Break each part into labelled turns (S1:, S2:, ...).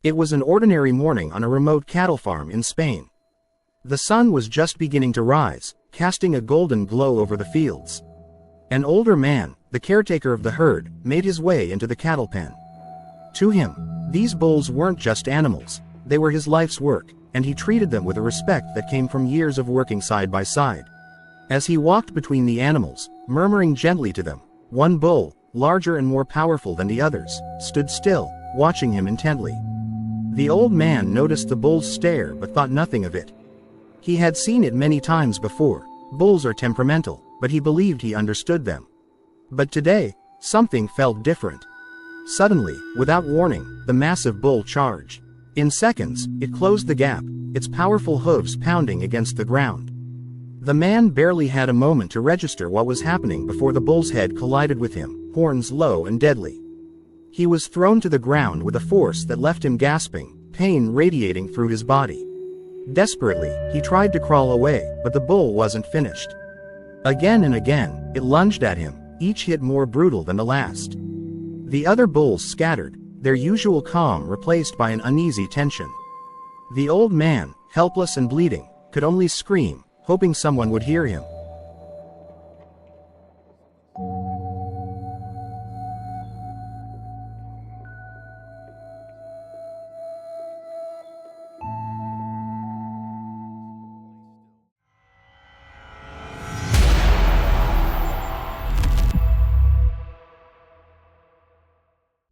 S1: It was an ordinary morning on a remote cattle farm in Spain. The sun was just beginning to rise, casting a golden glow over the fields. An older man, the caretaker of the herd, made his way into the cattle pen. To him, these bulls weren't just animals, they were his life's work, and he treated them with a respect that came from years of working side by side. As he walked between the animals, murmuring gently to them, one bull, larger and more powerful than the others, stood still, watching him intently. The old man noticed the bull's stare but thought nothing of it. He had seen it many times before. Bulls are temperamental, but he believed he understood them. But today, something felt different. Suddenly, without warning, the massive bull charged. In seconds, it closed the gap, its powerful hooves pounding against the ground. The man barely had a moment to register what was happening before the bull's head collided with him, horns low and deadly. He was thrown to the ground with a force that left him gasping, pain radiating through his body. Desperately, he tried to crawl away, but the bull wasn't finished. Again and again, it lunged at him, each hit more brutal than the last. The other bulls scattered, their usual calm replaced by an uneasy tension. The old man, helpless and bleeding, could only scream, hoping someone would hear him.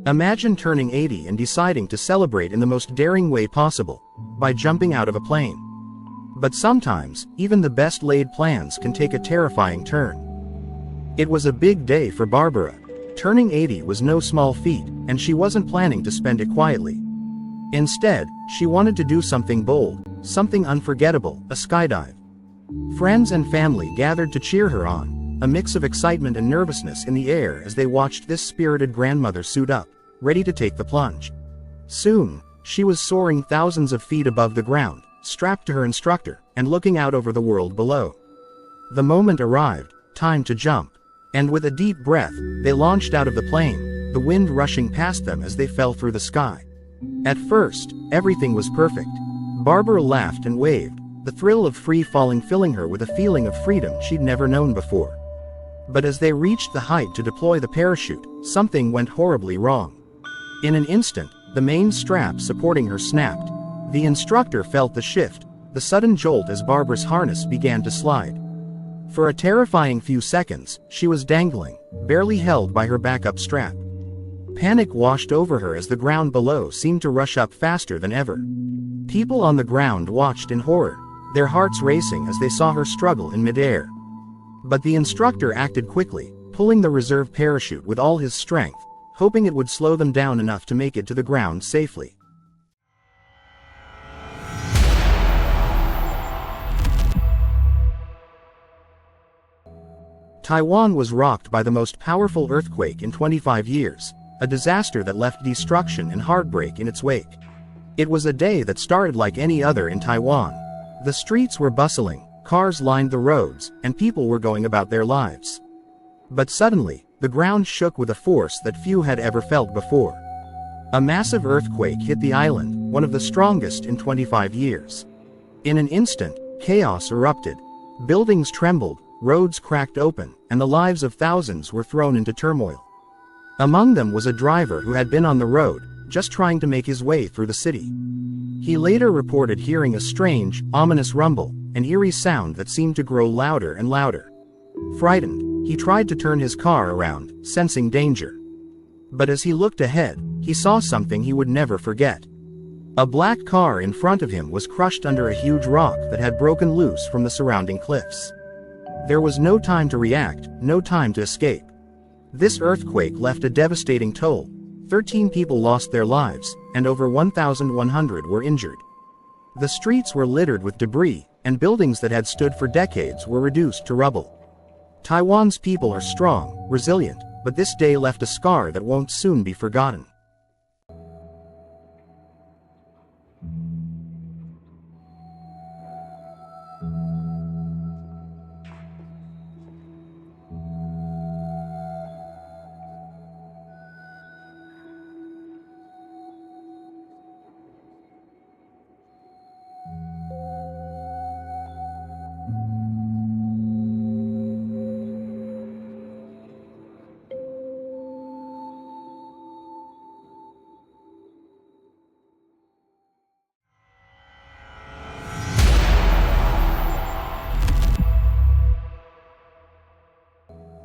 S1: Imagine turning 80 and deciding to celebrate in the most daring way possible, by jumping out of a plane. But sometimes, even the best laid plans can take a terrifying turn. It was a big day for Barbara. Turning 80 was no small feat, and she wasn't planning to spend it quietly. Instead, she wanted to do something bold, something unforgettable, a skydive. Friends and family gathered to cheer her on, a mix of excitement and nervousness in the air as they watched this spirited grandmother suit up, ready to take the plunge. Soon, she was soaring thousands of feet above the ground, strapped to her instructor, and looking out over the world below. The moment arrived, time to jump. And with a deep breath, they launched out of the plane, the wind rushing past them as they fell through the sky. At first, everything was perfect. Barbara laughed and waved, the thrill of free falling filling her with a feeling of freedom she'd never known before. But as they reached the height to deploy the parachute, something went horribly wrong. In an instant, the main strap supporting her snapped. The instructor felt the shift, the sudden jolt as Barbara's harness began to slide. For a terrifying few seconds, she was dangling, barely held by her backup strap. Panic washed over her as the ground below seemed to rush up faster than ever. People on the ground watched in horror, their hearts racing as they saw her struggle in midair. But the instructor acted quickly, pulling the reserve parachute with all his strength, hoping it would slow them down enough to make it to the ground safely. Taiwan was rocked by the most powerful earthquake in 25 years, a disaster that left destruction and heartbreak in its wake. It was a day that started like any other in Taiwan. The streets were bustling, cars lined the roads, and people were going about their lives. But suddenly, the ground shook with a force that few had ever felt before. A massive earthquake hit the island, one of the strongest in 25 years. In an instant, chaos erupted. Buildings trembled, roads cracked open, and the lives of thousands were thrown into turmoil. Among them was a driver who had been on the road, just trying to make his way through the city. He later reported hearing a strange, ominous rumble, an eerie sound that seemed to grow louder and louder. Frightened, he tried to turn his car around, sensing danger. But as he looked ahead, he saw something he would never forget. A black car in front of him was crushed under a huge rock that had broken loose from the surrounding cliffs. There was no time to react, no time to escape. This earthquake left a devastating toll. 13 people lost their lives, and over 1,100 were injured. The streets were littered with debris, and buildings that had stood for decades were reduced to rubble. Taiwan's people are strong, resilient, but this day left a scar that won't soon be forgotten.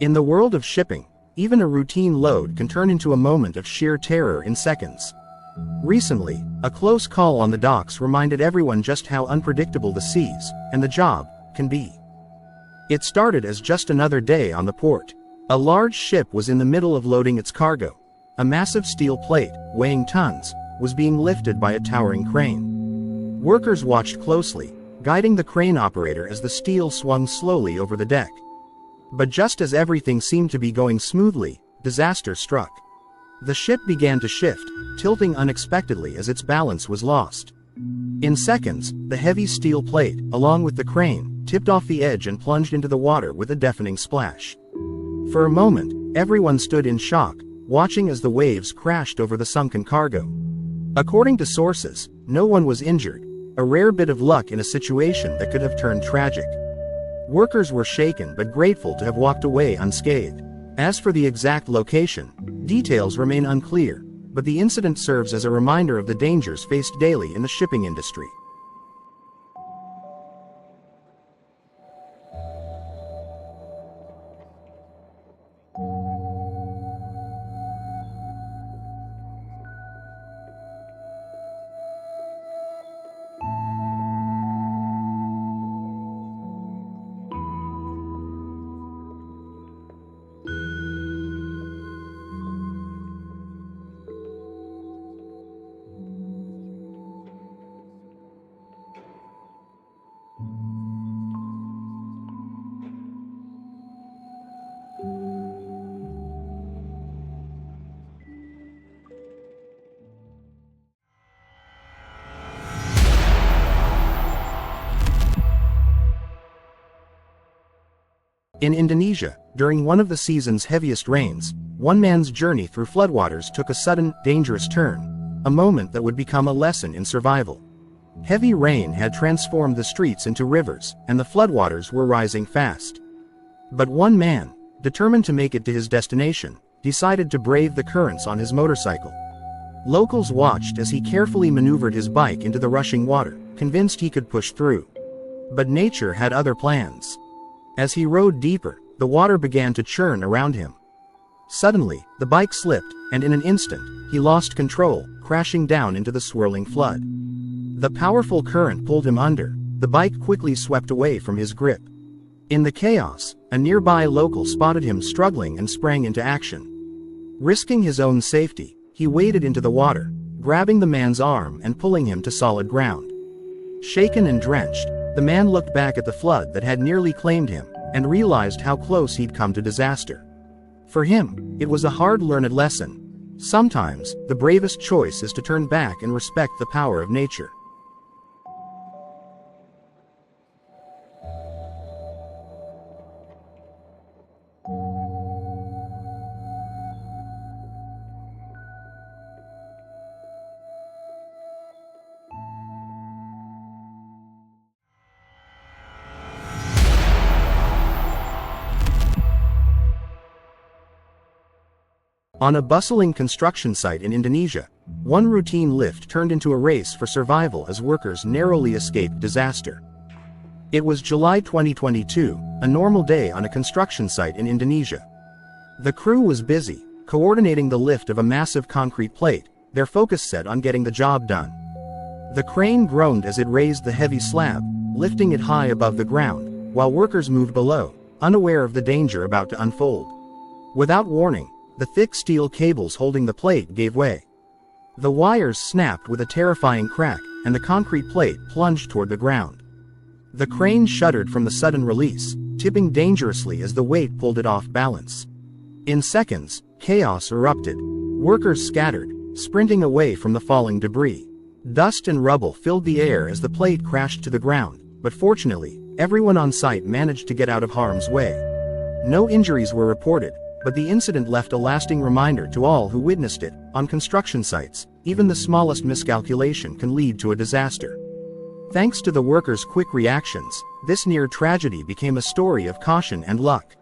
S1: In the world of shipping, even a routine load can turn into a moment of sheer terror in seconds. Recently, a close call on the docks reminded everyone just how unpredictable the seas, and the job, can be. It started as just another day on the port. A large ship was in the middle of loading its cargo. A massive steel plate, weighing tons, was being lifted by a towering crane. Workers watched closely, guiding the crane operator as the steel swung slowly over the deck. But just as everything seemed to be going smoothly, disaster struck. The ship began to shift, tilting unexpectedly as its balance was lost. In seconds, the heavy steel plate, along with the crane, tipped off the edge and plunged into the water with a deafening splash. For a moment, everyone stood in shock, watching as the waves crashed over the sunken cargo. According to sources, no one was injured, a rare bit of luck in a situation that could have turned tragic. Workers were shaken but grateful to have walked away unscathed. As for the exact location, details remain unclear, but the incident serves as a reminder of the dangers faced daily in the shipping industry. In Indonesia, during one of the season's heaviest rains, one man's journey through floodwaters took a sudden, dangerous turn, a moment that would become a lesson in survival. Heavy rain had transformed the streets into rivers, and the floodwaters were rising fast. But one man, determined to make it to his destination, decided to brave the currents on his motorcycle. Locals watched as he carefully maneuvered his bike into the rushing water, convinced he could push through. But nature had other plans. As he rode deeper, the water began to churn around him. Suddenly, the bike slipped, and in an instant, he lost control, crashing down into the swirling flood. The powerful current pulled him under, the bike quickly swept away from his grip. In the chaos, a nearby local spotted him struggling and sprang into action. Risking his own safety, he waded into the water, grabbing the man's arm and pulling him to solid ground. Shaken and drenched, the man looked back at the flood that had nearly claimed him, and realized how close he'd come to disaster. For him, it was a hard-learned lesson. Sometimes, the bravest choice is to turn back and respect the power of nature. On a bustling construction site in Indonesia, one routine lift turned into a race for survival as workers narrowly escaped disaster. It was July 2022, a normal day on a construction site in Indonesia. The crew was busy, coordinating the lift of a massive concrete plate, their focus set on getting the job done. The crane groaned as it raised the heavy slab, lifting it high above the ground, while workers moved below, unaware of the danger about to unfold. Without warning, the thick steel cables holding the plate gave way. The wires snapped with a terrifying crack, and the concrete plate plunged toward the ground. The crane shuddered from the sudden release, tipping dangerously as the weight pulled it off balance. In seconds, chaos erupted. Workers scattered, sprinting away from the falling debris. Dust and rubble filled the air as the plate crashed to the ground, but fortunately, everyone on site managed to get out of harm's way. No injuries were reported, but the incident left a lasting reminder to all who witnessed it. On construction sites, even the smallest miscalculation can lead to a disaster. Thanks to the workers' quick reactions, this near tragedy became a story of caution and luck.